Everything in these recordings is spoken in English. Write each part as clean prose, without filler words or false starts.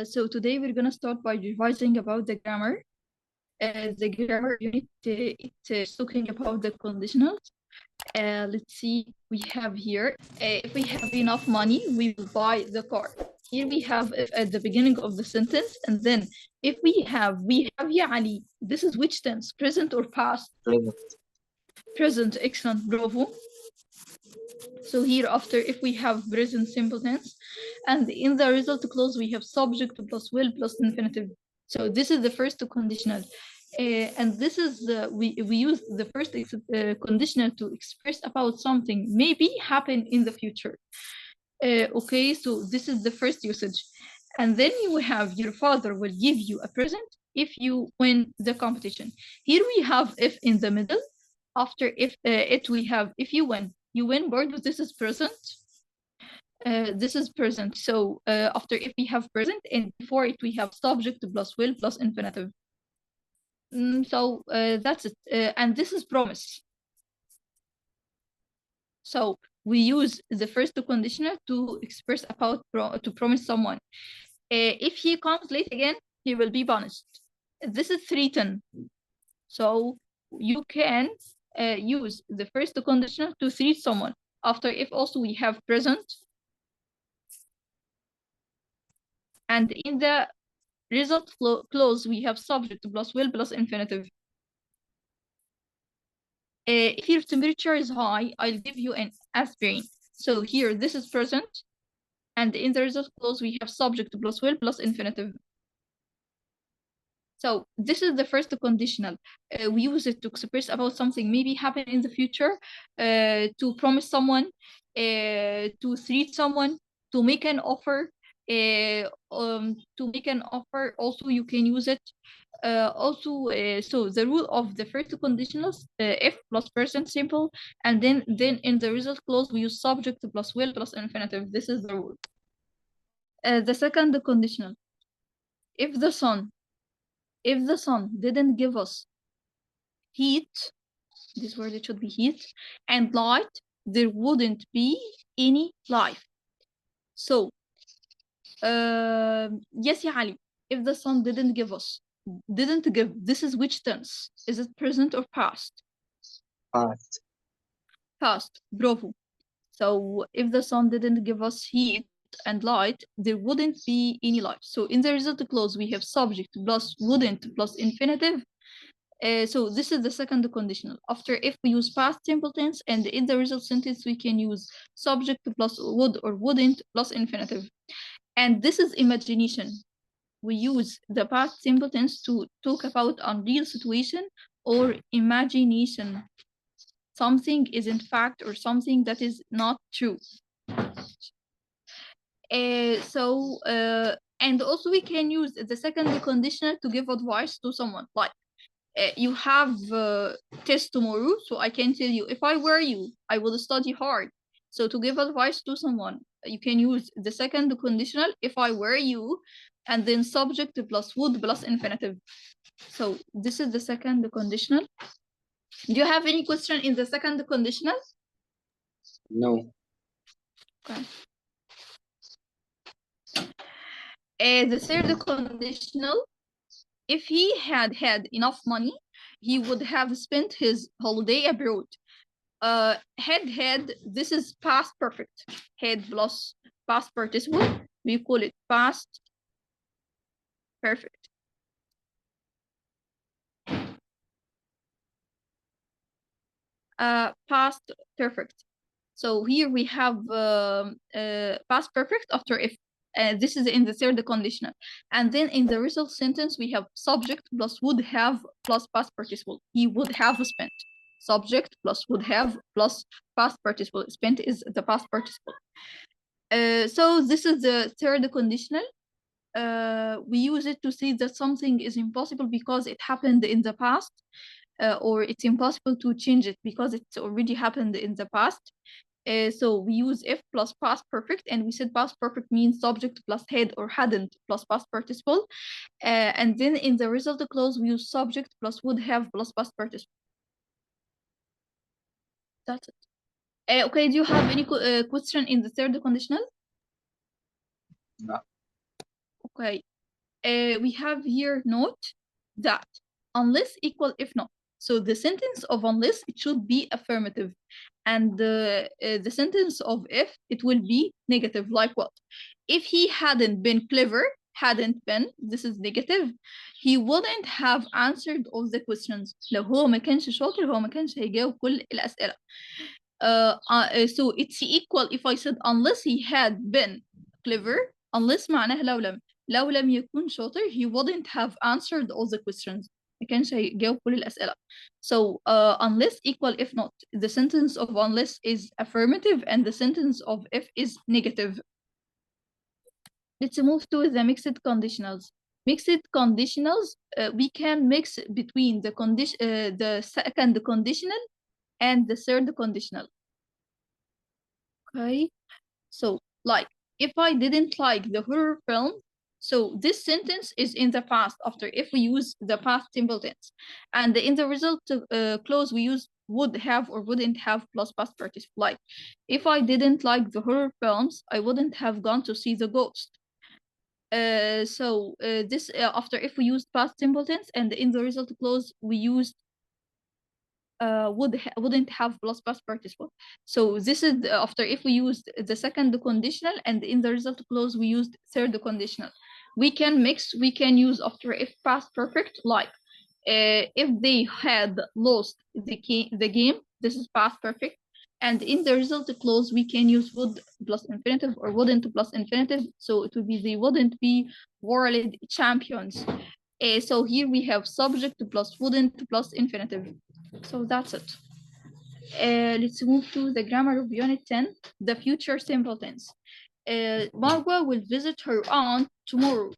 So today we're gonna start by revising about the grammar. The grammar unit it's talking about the conditionals. Let's see, we have here, if we have enough money, we will buy the car. Here we have at the beginning of the sentence, and then if we have ya Ali. This is which tense, present or past? Present. Present, excellent, bravo. So here after, if we have present simple tense, and in the result clause we have subject plus will plus infinitive. So this is the first conditional, and this is we use the first conditional to express about something maybe happen in the future. Okay, so this is the first usage, and then you have your father will give you a present if you win the competition. Here we have if in the middle. After if it we have if you win. You win word, this is present. This is present. So after if we have present, and before it we have subject plus will plus infinitive. So that's it. And this is promise. So we use the first conditional to express about to promise someone. If he comes late again, he will be punished. This is threaten. So you can use the first conditional to threat someone. After if also we have present, and in the result clause we have subject plus will plus infinitive. If your temperature is high, I'll give you an aspirin. So here this is present, and in the result clause we have subject plus will plus infinitive. So this is the first conditional. We use it to express about something maybe happen in the future, to promise someone, to threat someone, to make an offer. To make an offer, also you can use it. So the rule of the first conditionals, if plus present simple, and then in the result clause we use subject plus will plus infinitive. This is the rule. The second conditional, if the sun didn't give us heat, this word it should be heat, and light, there wouldn't be any life. So, yes, ya Ali, if the sun didn't give, this is which tense? Is it present or past? Past. Past, bravo. So, if the sun didn't give us heat and light, there wouldn't be any life. So in the result clause we have subject plus wouldn't plus infinitive. So this is the second conditional. After if we use past simple tense, and in the result sentence we can use subject plus would or wouldn't plus infinitive. And this is imagination. We use the past simple tense to talk about unreal situation or imagination. Something is in fact or something that is not true. And also we can use the second conditional to give advice to someone, like you have test tomorrow, so I can tell you, if I were you, I will study hard. So to give advice to someone, you can use the second conditional, if I were you, and then subject plus would plus infinitive. So this is the second conditional. Do you have any question in the second conditional? No. Okay. The third conditional, if he had enough money, he would have spent his holiday abroad. Had, this is past perfect. Had plus past participle, we call it past perfect. Past perfect. So here we have past perfect after if. This is in the third conditional. And then in the result sentence, we have subject plus would have plus past participle. He would have spent. Subject plus would have plus past participle. Spent is the past participle. So this is the third conditional. We use it to say that something is impossible because it happened in the past, or it's impossible to change it because it's already happened in the past. So we use if plus past perfect, and we said past perfect means subject plus had or hadn't plus past participle. And then in the result clause, we use subject plus would have plus past participle. That's it. Okay, do you have any question in the third conditional? No. Okay. We have here note that unless equal if not. So the sentence of unless, it should be affirmative, and the sentence of if, it will be negative. Like what? If he hadn't been clever, hadn't been, this is negative, he wouldn't have answered all the questions. لو هو ما كانش شاطر، هو ما كانش هيجاوب كل الأسئلة. So it's equal if I said unless he had been clever. Unless معناها لو لم يكن شاطر, he wouldn't have answered all the questions. ما كانش هيجاوب كل الأسئلة. So unless equal if not. The sentence of unless is affirmative and the sentence of if is negative. Let's move to the mixed conditionals. Mixed conditionals, we can mix between the second conditional and the third conditional. Okay, so like if I didn't like the horror film, so this sentence is in the past after if we use the past simple tense, and in the result clause we use would have or wouldn't have plus past participle. Like if I didn't like the horror films, I wouldn't have gone to see the ghost. This after if we used past simple tense, and in the result clause we used wouldn't have plus past participle. So this is after if we used the second conditional, and in the result clause we used third conditional. We can mix, we can use after if past perfect, like if they had lost the game, this is past perfect. And in the result clause we can use would plus infinitive or wouldn't plus infinitive, so it would be they wouldn't be world champions. So here we have subject plus wouldn't plus infinitive. So that's it. Let's move to the grammar of unit 10, the future simple tense. Marwa will visit her aunt tomorrow.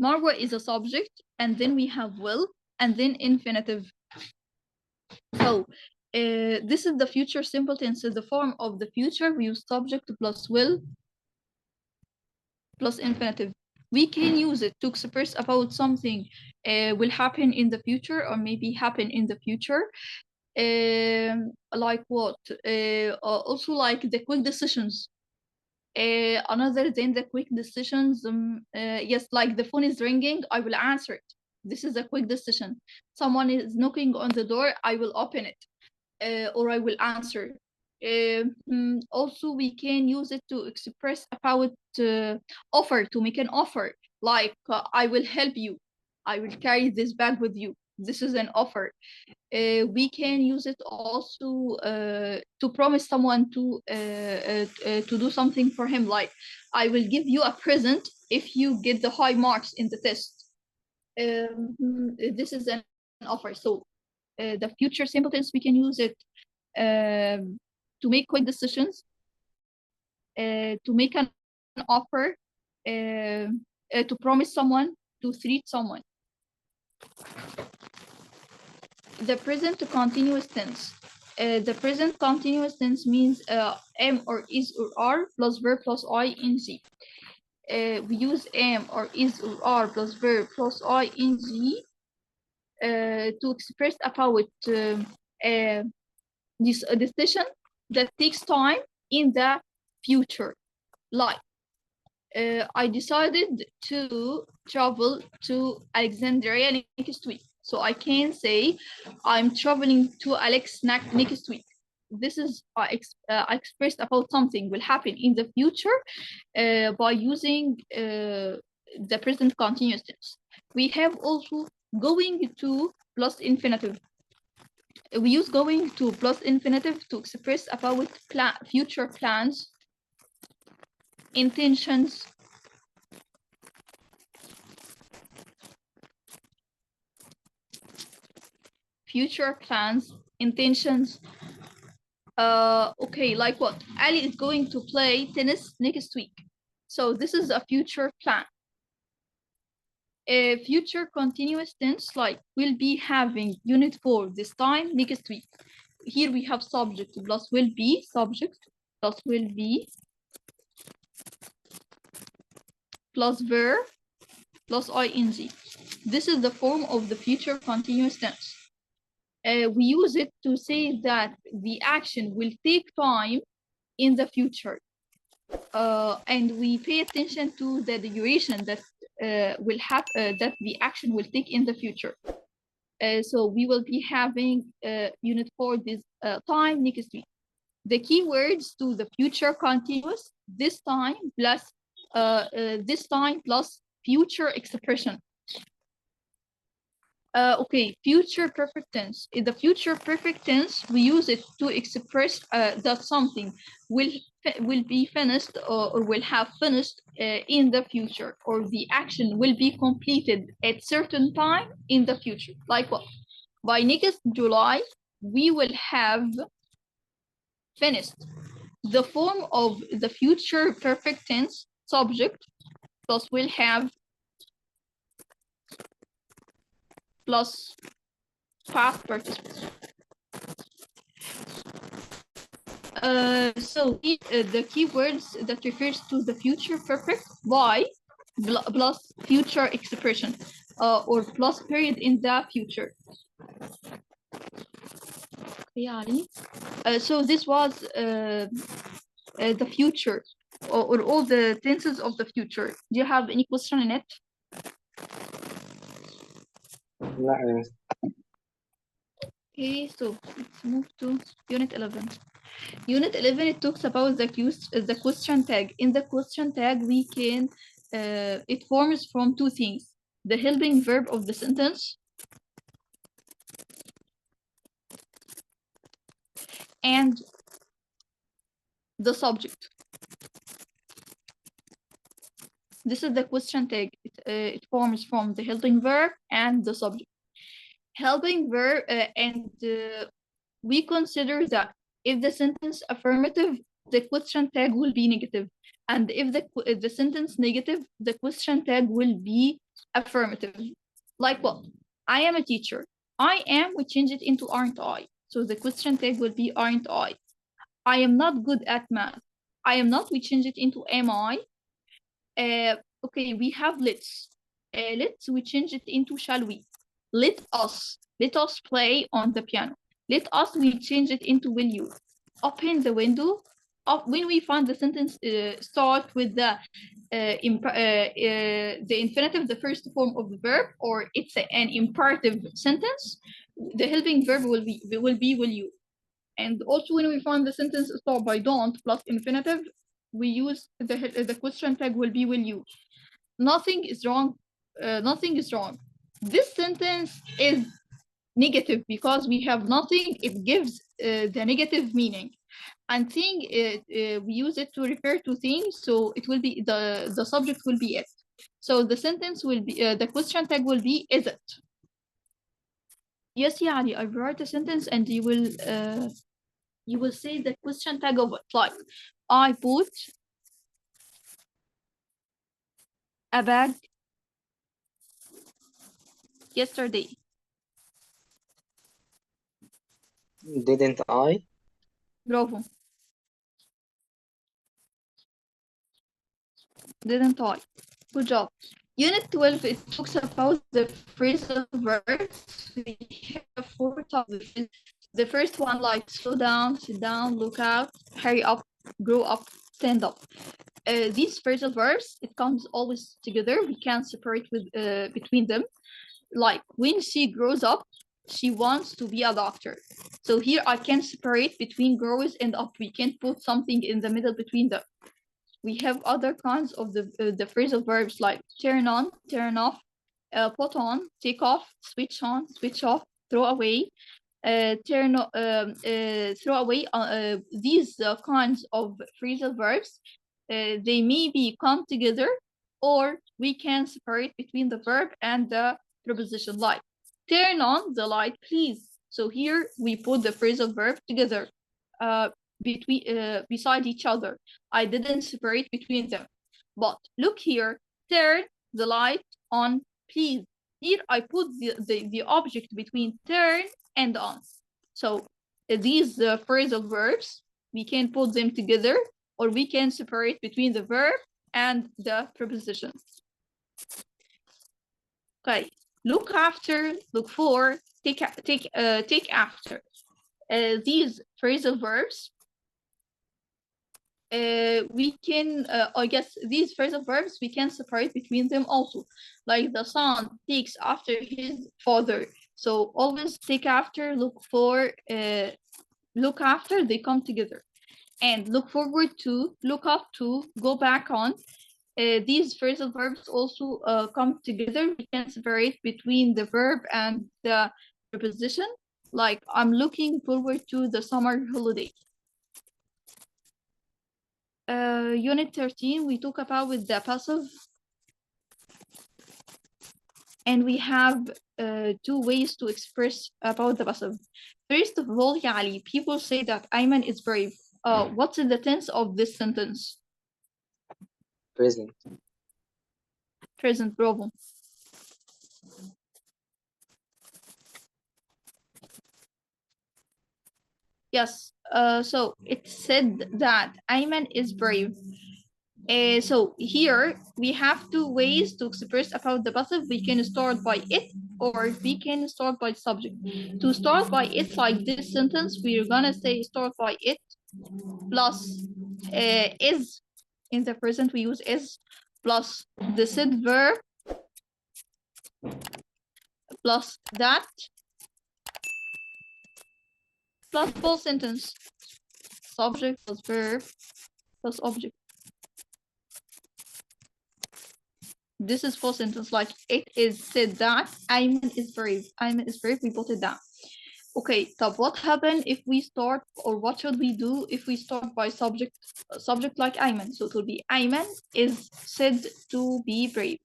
Marwa is a subject, and then we have will, and then infinitive. So this is the future simple tense. The form of the future, we use subject plus will plus infinitive. We can use it to express about something will happen in the future or maybe happen in the future. Like what? Also like the quick decisions. Another than the quick decisions, yes, like the phone is ringing, I will answer it. This is a quick decision. Someone is knocking on the door, I will open it, or I will answer. Also, we can use it to express about offer, to make an offer, like I will help you, I will carry this bag with you. This is an offer. We can use it also to promise someone to do something for him, like I will give you a present if you get the high marks in the test. This is an offer. So the future simple tense, we can use it to make quick decisions, to make an offer, to promise someone, to treat someone. The present continuous tense. The present continuous tense means am or is or are plus verb plus ing. We use am or is or are plus verb plus ing to express about this decision that takes time in the future. Like I decided to travel to Alexandria next week. So I can say I'm traveling to Alex next week. This is expressed about something will happen in the future by using the present continuous tense. We have also going to plus infinitive. We use going to plus infinitive to express about future plans, intentions, future plans, intentions. Okay, like what? Ali is going to play tennis next week. So this is a future plan. A future continuous tense, like we'll be having unit 4 this time next week. Here we have subject plus will be, subject plus will be, plus verb plus ing. This is the form of the future continuous tense. We use it to say that the action will take time in the future. And we pay attention to the duration that that the action will take in the future. So we will be having unit 4 this time next week. The keywords to the future continuous, this time plus future expression. Okay, future perfect tense. In the future perfect tense, we use it to express that something will be finished or will have finished in the future, or the action will be completed at certain time in the future. Like what? By next July, we will have finished. The form of the future perfect tense subject plus will have plus past participle. So the keywords that refers to the future perfect by plus future expression or plus period in the future. Yeah. So this was the future or all the tenses of the future. Do you have any question in it? لا. Okay, so let's move to unit 11. Unit 11, it talks about the question tag. In the question tag, we can, it forms from two things: the helping verb of the sentence and the subject. This is the question tag. It forms from the helping verb and the subject. Helping verb, we consider that if the sentence affirmative, the question tag will be negative. And if the sentence negative, the question tag will be affirmative. Like what? I am a teacher. I am, we change it into aren't I. So the question tag will be aren't I. I am not good at math. I am not, we change it into am I. Okay, we have let's. Let's, we change it into shall we. Let us play on the piano. Let us, we change it into will you. Open the window. When we find the sentence start with the infinitive, the first form of the verb, or it's an imperative sentence, the helping verb will be will you. And also when we find the sentence start by don't plus infinitive, we use the question tag will be will you. Nothing is wrong. Nothing is wrong. This sentence is negative because we have nothing. It gives the negative meaning. And thing, we use it to refer to things, so it will be the subject will be it. So the sentence will be the question tag will be is it. Yes, Yani, I write a sentence and you will say the question tag of it. Like I put a bag yesterday. Didn't I? Bravo. Didn't I? Good job. Unit 12, it talks about the phrasal verbs. We have 4 types. The first one, like slow down, sit down, look out, hurry up, grow up, stand up. These phrasal verbs, it comes always together. We can't separate between them. Like when she grows up, she wants to be a doctor. So here I can separate between grows and up. We can't put something in the middle between them. We have other kinds of the phrasal verbs like turn on, turn off, put on, take off, switch on, switch off, throw away, throw away. These kinds of phrasal verbs, they maybe come together, or we can separate between the verb and the preposition. Like turn on the light, please. So here we put the phrasal verb together. Beside each other. I didn't separate between them. But look here, turn the light on, please. Here I put the object between turn and on. So these phrasal verbs, we can put them together, or we can separate between the verb and the preposition. Okay, look after, look for, take after. These phrasal verbs, we can, I guess these phrasal verbs, we can separate between them also. Like the son takes after his father. So always take after, look for, look after, they come together. And look forward to, look up to, go back on. These phrasal verbs also come together. We can separate between the verb and the preposition. Like, I'm looking forward to the summer holiday. Unit 13, we talk about with the passive. And we have two ways to express about the passive. First of all, Ali, people say that Ayman is brave. What's the tense of this sentence? Present. Present, bravo. Yes, so it said that Ayman is brave. So here we have two ways to express about the passive. We can start by it or we can start by subject. To start by it, like this sentence, we're gonna say start by it plus is. In the present, we use is plus the said verb plus that plus full sentence. Subject plus verb plus object. This is full sentence, like it is said that Ayman is brave. Ayman is brave, we put it down. Okay, so what happened if we start, or what should we do if we start by subject like Ayman? So it will be Ayman is said to be brave.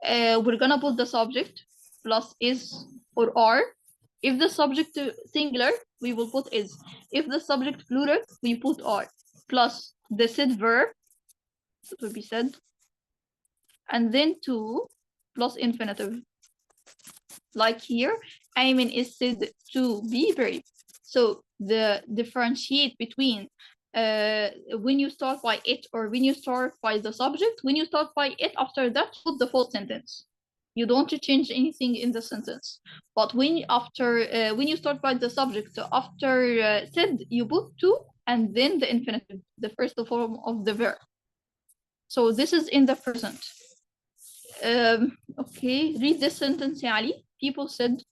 We're gonna put the subject plus is or are. If the subject singular, we will put is. If the subject plural, we put are. Plus the said verb, it will be said. And then to plus infinitive. Like here, Ayman is said to be brave. So the differentiate between when you start by it or when you start by the subject. When you start by it, after that, put the full sentence. You don't change anything in the sentence. But when you start by the subject, after said, you put to and then the infinitive, the first form of the verb. So this is in the present. Okay, read this sentence, Ali. People said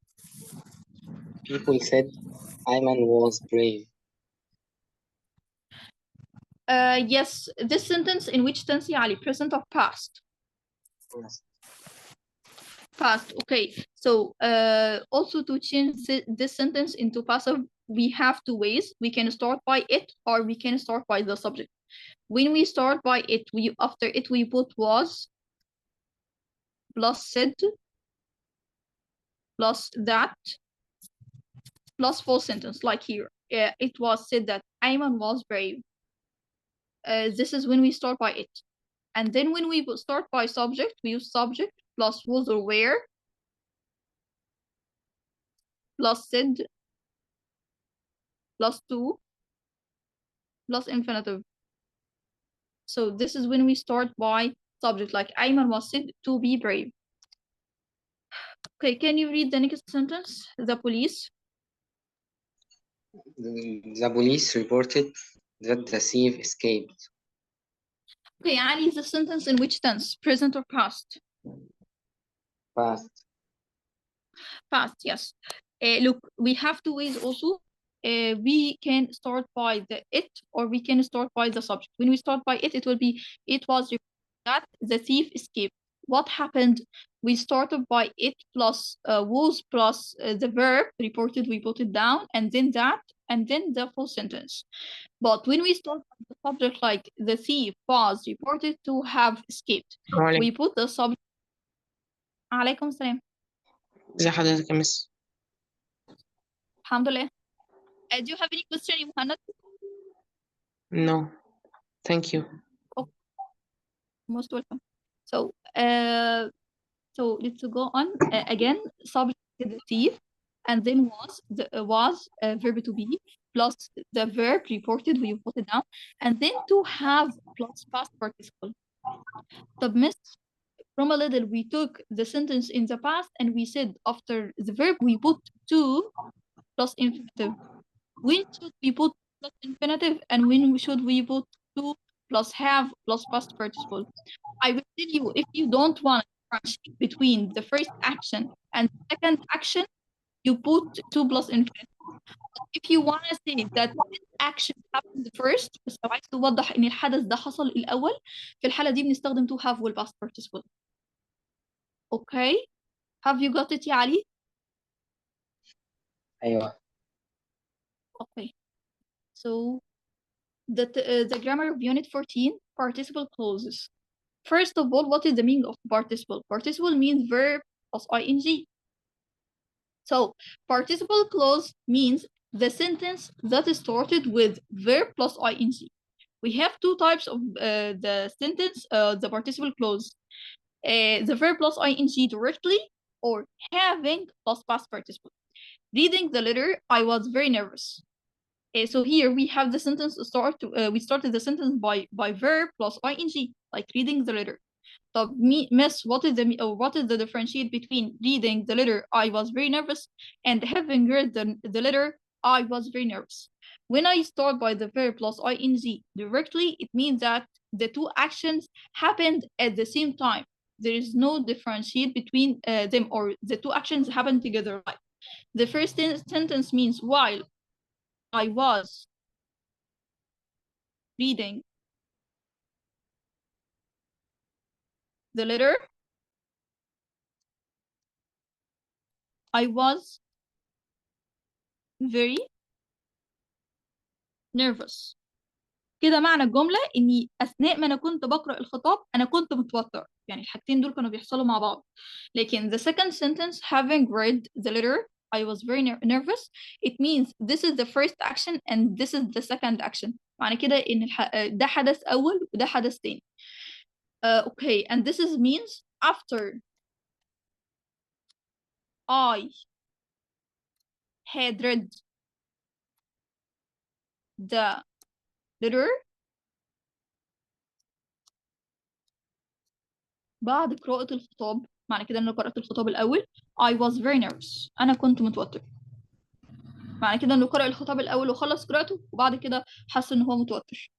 Ayman was brave. Yes, this sentence in which tense, Ali? Present or past? Yes. Past, okay. So also to change this sentence into passive, we have two ways. We can start by it or we can start by the subject. When we start by it, after it we put was plus said plus that plus full sentence, like here. It was said that Ayman was brave. This is when we start by it. And then when we start by subject, we use subject plus was or were plus said plus to plus infinitive. So this is when we start by subject, like Ayman was said to be brave. Okay, can you read the next sentence? The police. The police reported that the thief escaped. Okay, Ali, the sentence in which tense? Present or past? Past. Past, yes. Look, we have two ways also. We can start by the it or we can start by the subject. When we start by it, it will be it was that the thief escaped. What happened? We started by it plus was plus the verb reported, we put it down, and then that, and then the full sentence. But when we start with the subject, like the thief was reported to have escaped, we put the subject. عليكم السلام. ازي حضرتك يا مس؟ الحمد لله. Do you have any question, Muhammad? No, thank you. Most welcome. So let's go on again. Subject the thief, and then was verb to be plus the verb reported. We put it down, and then to have plus past participle. The miss from a little, we took the sentence in the past, and we said after the verb we put to plus infinitive. When should we put plus infinitive, and when should we put to plus have plus past participle. I will tell you, if you don't want to differentiate between the first action and the second action, you put 2 plus infinitive. If you want to say that this action happened first, بس لو عايز توضح ان الحدث ده حصل الاول، في الحالة دي بنستخدم to have وال past participle. Okay, have you got it يا علي؟ أيوة. Okay, so the grammar of unit 14, participle clauses. First of all, what is the meaning of participle? Participle means verb plus ing. So participle clause means the sentence that is started with verb plus ing. We have two types of the sentence, the participle clause. The verb plus ing directly, or having plus past participle. Reading the letter, I was very nervous. So here we have the sentence start. We started the sentence by verb plus ing, like reading the letter. So, miss, what is the differentiate between reading the letter I was very nervous and having read the letter I was very nervous? When I start by the verb plus ing directly, it means that the two actions happened at the same time. There is no differentiate between them, or the two actions happen together. Right? The first sentence means while I was reading the letter, I was very nervous. كده معنى الجملة إني أثناء ما أنا كنت بقرأ الخطاب أنا كنت متوتر، يعني الحاجتين دول كانوا بيحصلوا مع بعض. لكن the second sentence, having read the letter I was very nervous, it means this is the first action and this is the second action. معنى كده إن ده حدث أول وده حدث تاني. Okay, and this is means after I had read the letter, بعد قراءة الخطاب، معنى كده إن أنا قرأت الخطاب الأول I was very nervous، أنا كنت متوتر. معنى كده إنه قرأ الخطاب الأول وخلص قراءته وبعد كده حس إن هو متوتر.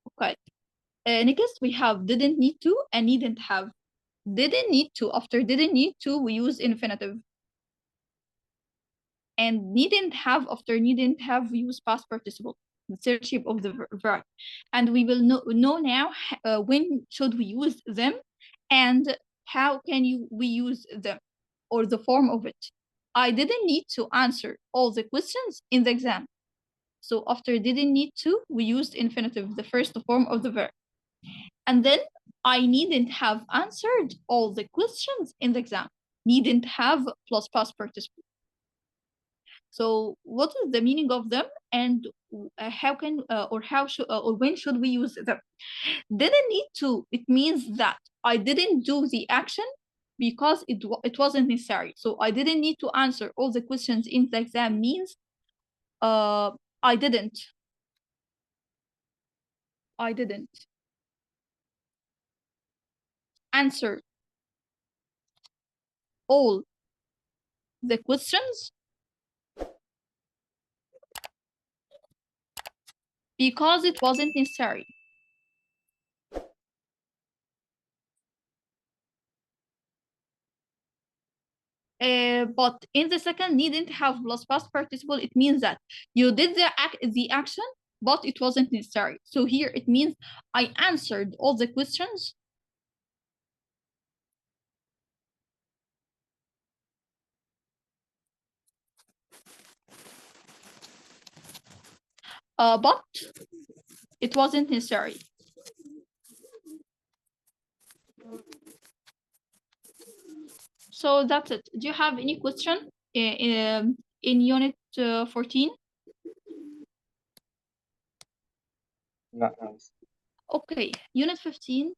Okay. Next we have didn't need to and needn't have. Didn't need to, after didn't need to we use infinitive. And needn't have, after needn't have we use past participle, the third shape of the verb. And we will know now when should we use them and how can we use them, or the form of it. I didn't need to answer all the questions in the exam. So after didn't need to, we used infinitive, the first form of the verb. And then I needn't have answered all the questions in the exam. Needn't have plus past participle. So what is the meaning of them, and how can or how should or when should we use them? Didn't need to, it means that I didn't do the action because it wasn't necessary. So I didn't need to answer all the questions in the exam means I didn't answer all the questions because it wasn't necessary. But in the second needn't have plus past participle, it means that you did the action, but it wasn't necessary. So here it means I answered all the questions but it wasn't necessary. So that's it. Do you have any question in unit 14? لا. Okay, unit 15.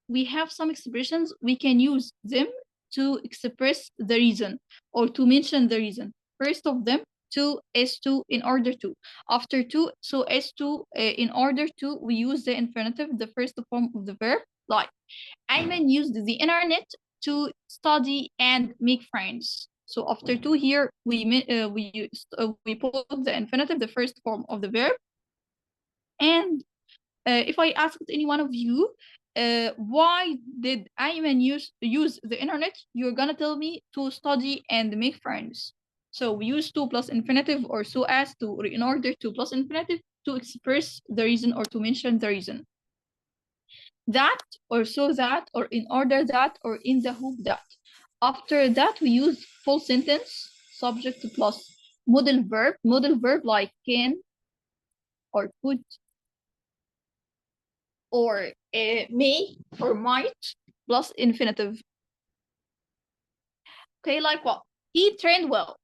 We have some expressions. We can use them to express the reason or to mention the reason. First of them, to, as to, in order to. After to, so as to, in order to, we use the infinitive, the first form of the verb, like Ayman used the internet to study and make friends. So after to here, we put the infinitive, the first form of the verb, And if I asked any one of you, why did Ayman use the internet? You're gonna tell me to study and make friends. So we use to plus infinitive or so as to, or in order to plus infinitive to express the reason or to mention the reason. That or so that or in order that or in the hope that. After that we use full sentence, subject plus modal verb like can or could or may or might plus infinitive. Okay, like what? He trained well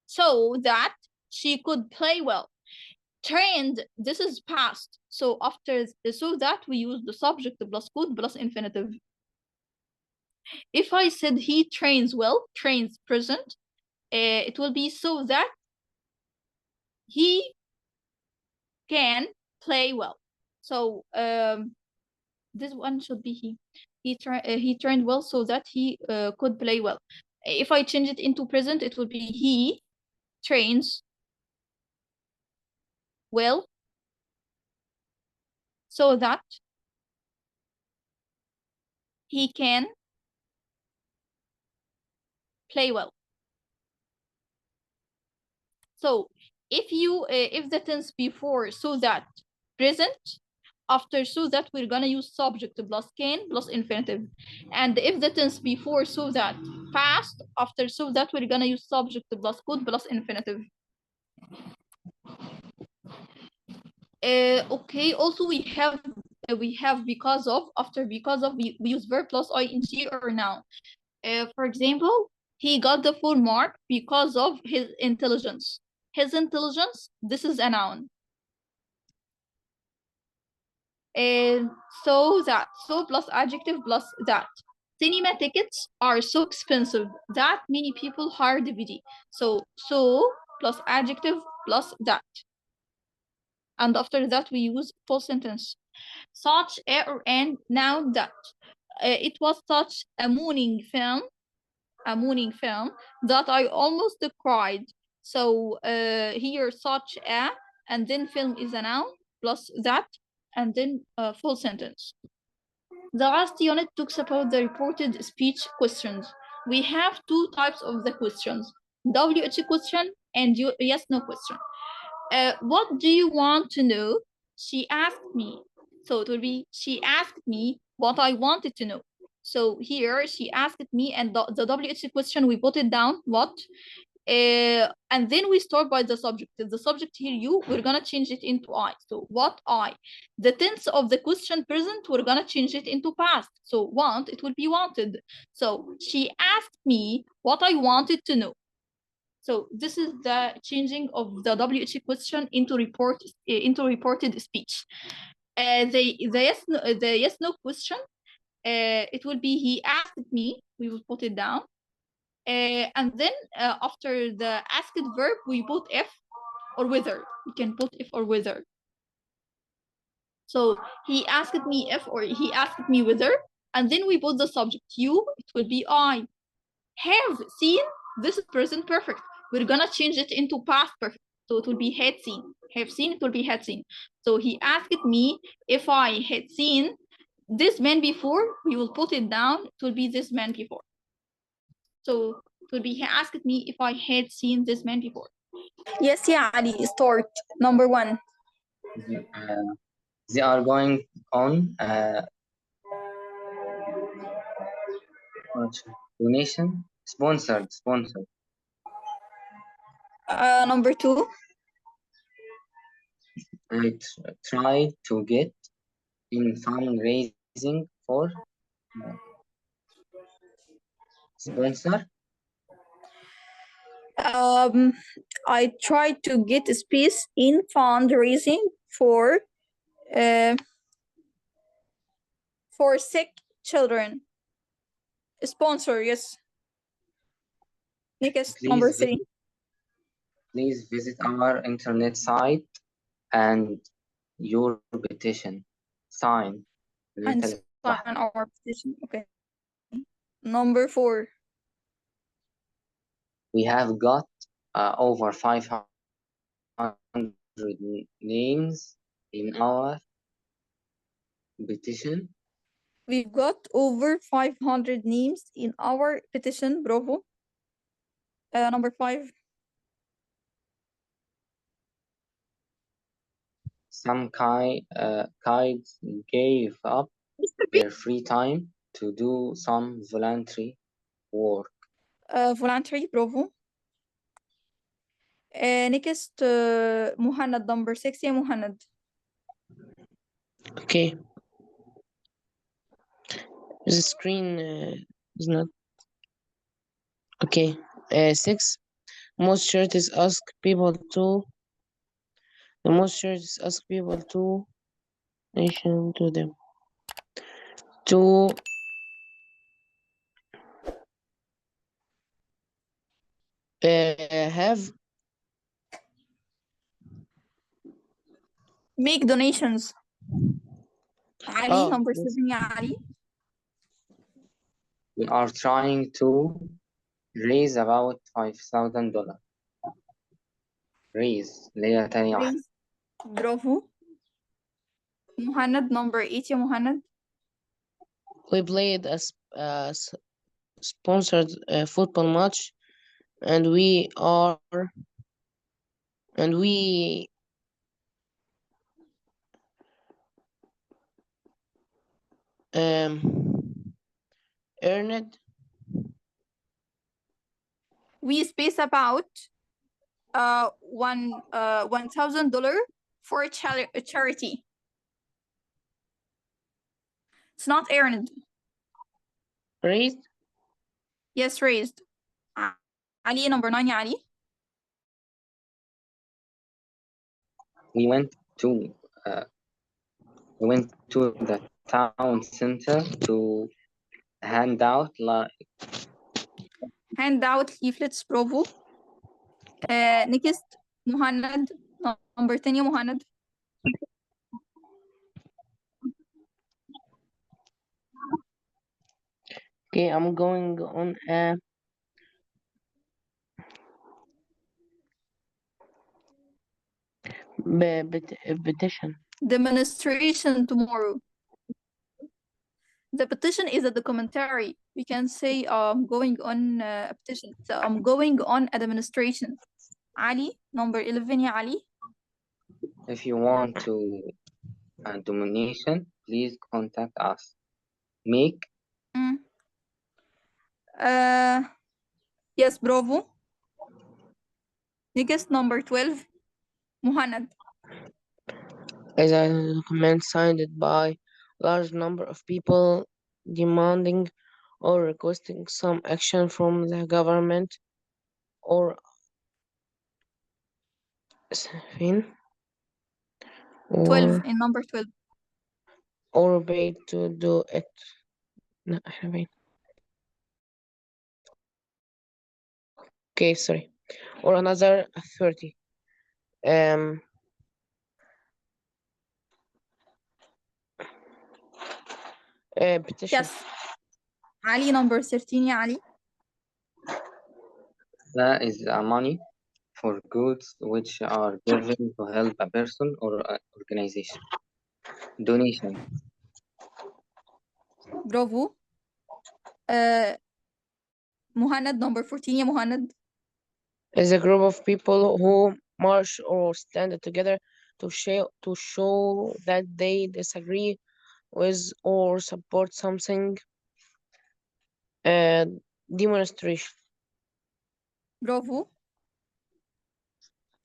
so that she could play well. Trained, this is past. So after so that we use the subject plus could plus infinitive. If I said he trains well, trains present, it will be so that he can play well. So this one should be he. He trained well so that he could play well. If I change it into present, it will be he trains well so that he can play well. So if the tense before so that present, after so that we're gonna use subject plus can plus infinitive. And if the tense before so that past, after so that we're gonna use subject plus could plus infinitive. Okay, also we have because of, after because of we use verb plus ing or noun. For example, he got the full mark because of his intelligence. His intelligence, this is a noun. So that, so plus adjective plus that. Cinema tickets are so expensive that many people hire DVD. So plus adjective plus that. And after that we use full sentence. Such a or an noun that. It was such a moving film that I almost cried. So here such a, and then film is a noun plus that, and then full sentence. The last unit talks about the reported speech questions. We have two types of the questions, WH question and yes no question. What do you want to know? She asked me. So it will be she asked me what I wanted to know. So here she asked me, and the WH question we put it down what, and then we start by the subject. The subject here you, we're gonna change it into I. So what I. The tense of the question present, we're gonna change it into past. So want, it will be wanted. So she asked me what I wanted to know. So this is the changing of the WH question into reported speech. The yes no question, it will be he asked me. We will put it down, and then after the asked verb we put if or whether. You can put if or whether. So he asked me if, or he asked me whether, and then we put the subject you. It will be I. Have seen, this is present perfect. We're gonna change it into past perfect. So it will be had seen. Have seen, it will be had seen. So he asked me if I had seen this man before. We will put it down. It will be this man before. So it will be he asked me if I had seen this man before. Yes, yeah, Ali, start. Number 1. They are going on donation, sponsored. Number 2. I tried to get in fundraising for sponsor. I tried to get a space in fundraising for sick children. Sponsor, yes. Next, number 3. Please visit our internet site and your petition. Sign. And sign our petition. Okay. Number 4. We have got over 500 names in our petition. We've got over 500 names in our petition. Bravo. Number 5. Some kids gave up their free time to do some voluntary work. Voluntary. Bravo. Next, Muhammad, number 6. يا Muhammad. Okay. The screen is not okay. 6. Most churches ask people to nation to them to have Make donations. Ali, number yes. 7 يا علي. We are trying to raise about $5,000. Raise اللي هي تاني واحدة. Raise. برافو. Muhammad, number 8 يا Muhammad. We played a sponsored football match, and we earned We space about $1,000 for a charity. It's not earned. raised. Yes, raised. Ali, number 9 يا علي. We went to the town center to hand out leaflets. Bravo. Next, Muhammad, number 10 يا Muhammad. Okay, I'm going on a petition. Demonstration tomorrow. The petition is a documentary. We can say going on a petition. So I'm going on a demonstration. Ali, number 11 يا علي. If you want to a donation, please contact us. Make Yes, bravo. Next, number 12, Muhammad. Is a document signed by large number of people demanding or requesting some action from the government or 12 in number 12. or paid to do it. No, إحنا باين. Okay, sorry. Or another 30. Petition. Yes. Ali, number 13 يا علي. that is money for goods which are given to help a person or organization. Donation. Bravo. Muhammad, number 14 يا Muhammad. Is a group of people who march or stand together to show that they disagree with or support something. Demonstration. Bravo.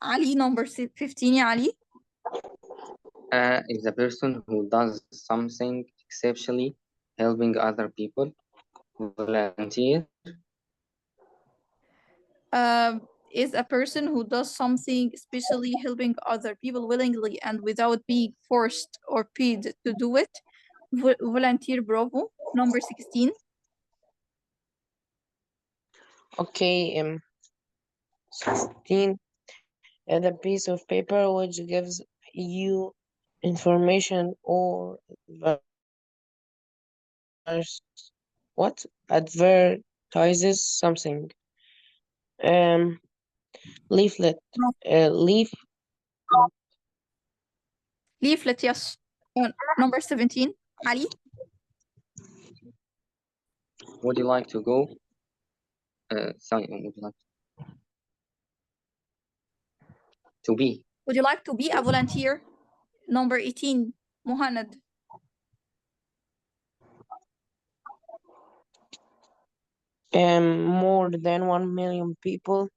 Ali, number 15 يا علي. Is a person who does something exceptionally helping other people. Volunteer. Is a person who does something especially helping other people willingly and without being forced or paid to do it. Volunteer. Bravo. Number 16. Okay, 16. The piece of paper which gives you information or advertises something. Leaflet. Leaflet, yes. Number 17, Ali. Would you like to go? Sorry, would you like to be? Would you like to be a volunteer? Number 18, Muhammad. More than 1 million people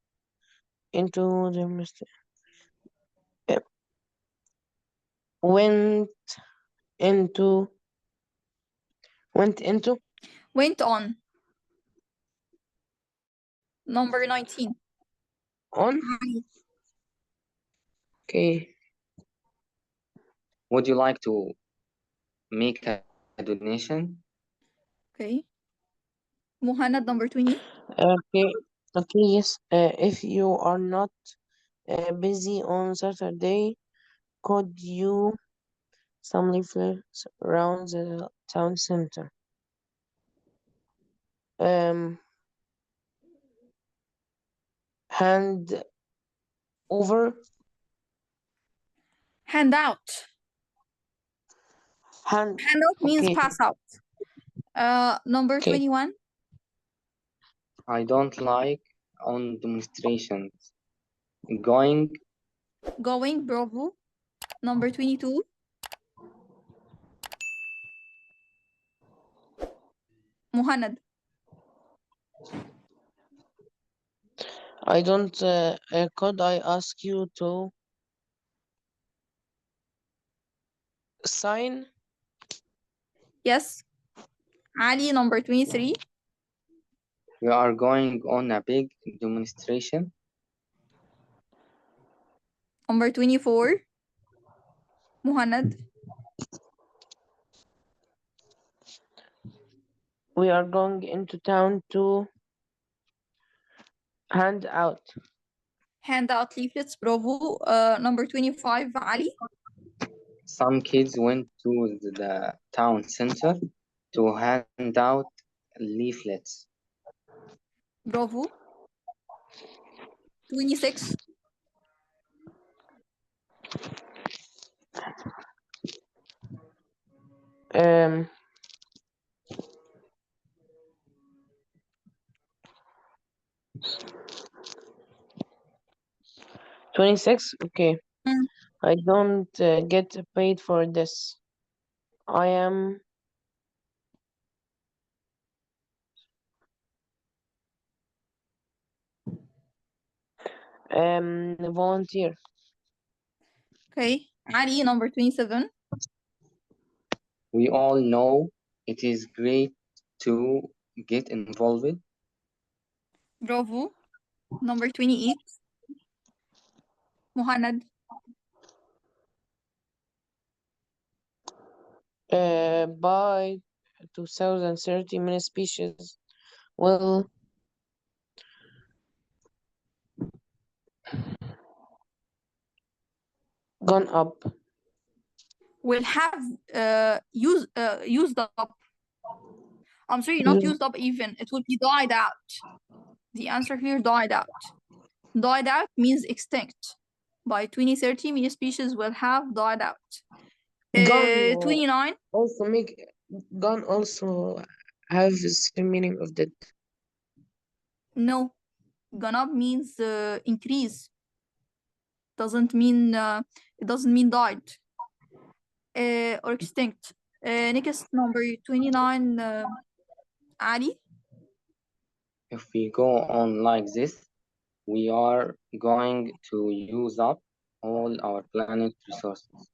into the went on. Number 19. On. Okay. Would you like to make a donation? Okay. Muhammad, number 20. Okay. Okay. Yes. If you are not busy on Saturday, could you some leaflets around the town center? Hand over. Hand out. Hand out means okay. pass out. Number Okay. 21. I don't like on demonstrations. Going, bravo. Number 22. Muhammad. I don't, could I ask you to sign? Yes. Ali, number 23. we are going on a big demonstration. Number 24. Muhammad. We are going into town to hand out leaflets, bravo. Number 25, Ali. Some kids went to the town center to hand out leaflets. Bravo. 26. um 26. Okay. I don't get paid for this. I am volunteer. Okay. Ali, number 27. We all know it is great to get involved. Bravo. Number 28. Muhammad. By 2030, many species will gone up. Will have used up. I'm sorry, not used up even. It will be died out. The answer here, died out. Died out means extinct. By 2030, many species will have died out. 29. Also gone also have the same meaning of dead. No. Gone up means increase. Doesn't mean it doesn't mean died or extinct. Next, number 29, Ali. If we go on like this, we are going to use up all our planet resources.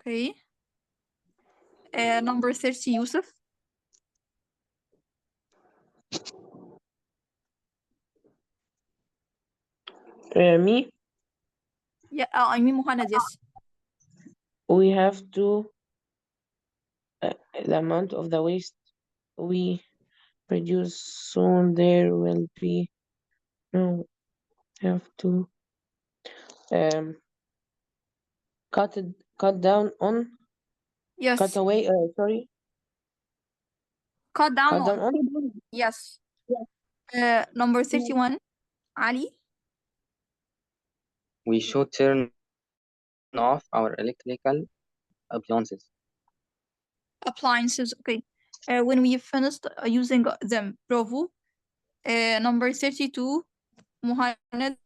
Okay. Number 30, Yusuf. Me? Yeah, I mean Muhammad, yes. We have to the amount of the waste we produce soon there will be no have to cut down on Yes. cut away sorry Cut down cut down on yes. Number 31, Ali. We should turn off our electrical appliances. Appliances, okay. When we finished using them, bravo. Number 32, Muhammad.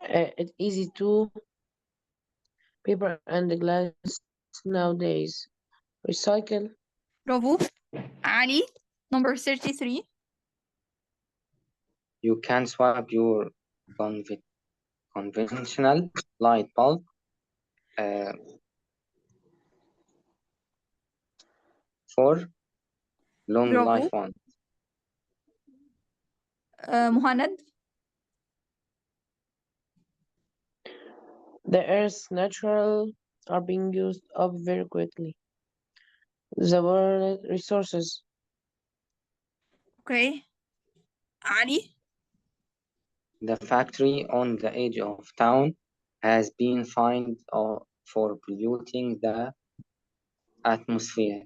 It's easy to paper and glass nowadays. Recycle. Bravo. Ali, number 33. You can swap your conventional light bulb for long Bravo. life ones. Muhammad. The Earth's natural are being used up very quickly. The world resources. Okay. Ali. The factory on the edge of town has been fined for polluting the atmosphere.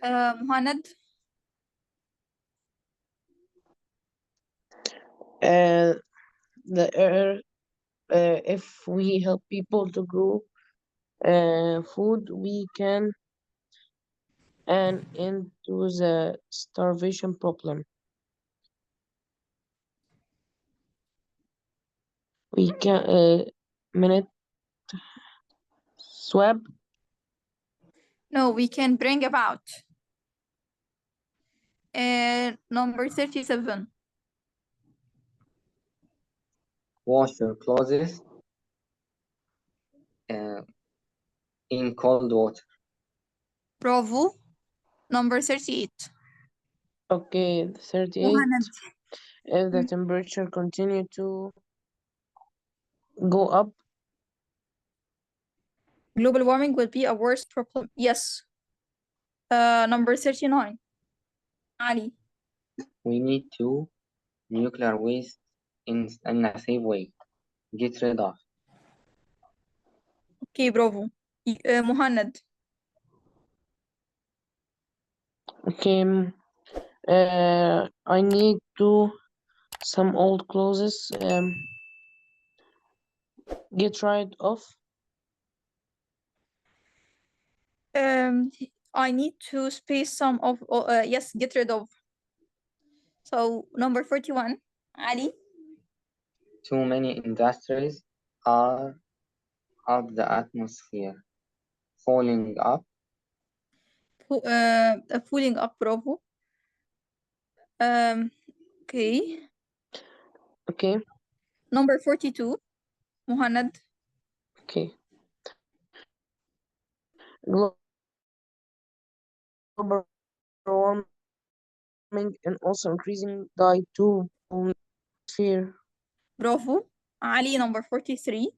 Muhammad. The Earth, if we help people to grow food, we can end into the starvation problem. We can minute swap. No, we can bring about. Number 37. Wash your clothes in cold water. Bravo. Number 38. Okay, 38. Muhammad. If the temperature continue to go up, Global warming will be a worse problem. Yes. Number 39. Ali. We need to nuclear waste in a safe way. Get rid of. Okay, bravo. Muhammad. okay, I need to some old clothes get rid of. I need to space some of, yes, get rid of. So number 41, Ali. Too many industries are up the atmosphere, falling up. Pulling up, bravo. Okay. Okay. Number 42, Muhammad. Okay. Global warming and also increasing die to fear. Bravo. Ali, number 43.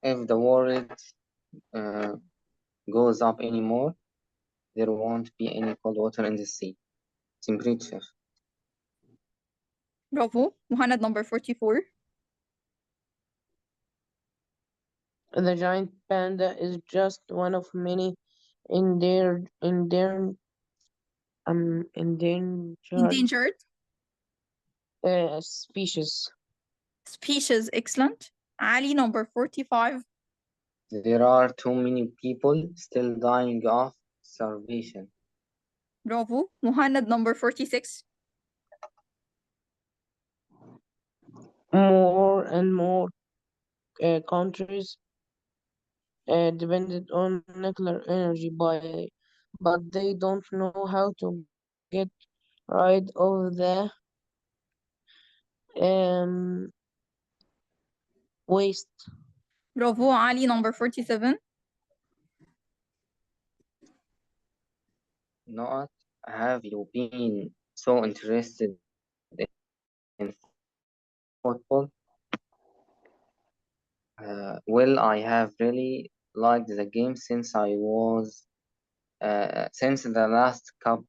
If the world goes up anymore, there won't be any cold water in the sea. Temperature. Bravo. Muhammad, number 44. The giant panda is just one of many endangered species. Species, excellent. Ali, number 45. There are too many people still dying of starvation. Bravo. Muhammad, number 46. More and more countries depended on nuclear energy, but they don't know how to get rid of the waste. Bravo. Ali, number 47. Not have you been so interested in football? Well, I have really liked the game since since the last cup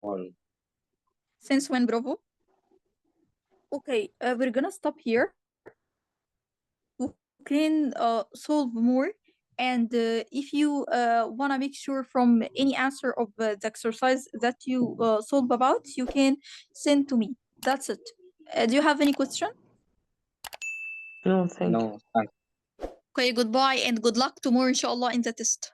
won. Since when, bravo? Okay, we're gonna stop here. We can solve more. And if you want to make sure from any answer of the exercise that you solve about, you can send to me. That's it. Do you have any question? No, thank you. No, thank Okay, goodbye and good luck tomorrow inshallah in the test.